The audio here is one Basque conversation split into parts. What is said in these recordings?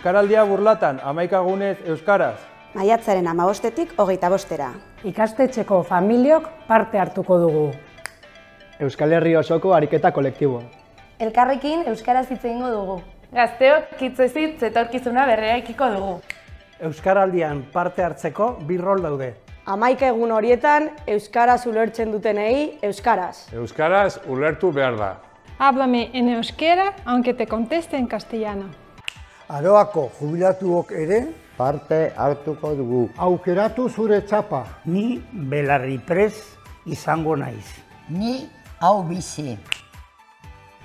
Euskaraldia Burlatan 11 egunez euskaraz. Maiatzaren 15-tik 25-era. Ikastetxeko familiok parte hartuko dugu. Euskal Herri osoko ariketa kolektiboa. Elkarrekin euskaraz hitz egingo dugu. Gazteok hitzez hitz etorkizuna berreraikiko dugu. Euskaraldian parte hartzeko bi rol daude. 11 egun horietan euskaraz ulertzen dutenei euskaraz. Euskaraz ulertu behar da. Háblame en euskera, aunque te conteste en castellano. Aroako jubilatuok ere parte hartuko dugu. Aukeratu zure txapa. Ni belarriprest izango naiz. Ni hau bizi.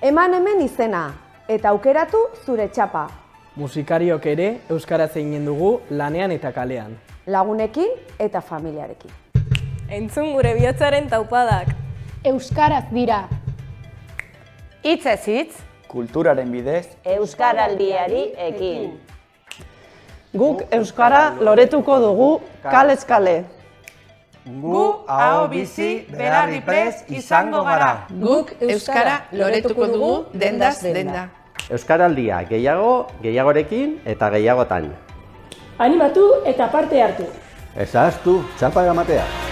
Eman hemen izena eta aukeratu zure txapa. Musikariok ere euskaraz egin dugu lanean eta kalean. Lagunekin eta familiarekin. Entzun gure bihotzaren taupadak. Euskaraz dira. Hitzez hitz. Kulturaren bidez. Euskaraldiari ekin. Guk euskara loretuko dugu kalez kale. Gu aho bizi belarriprest izango gara. Guk euskara loretuko dugu dendaz denda. Euskaraldia gehiagorekin eta gehiagotan. Animatu eta parte hartu. Ez ahaztu txapa eramatea.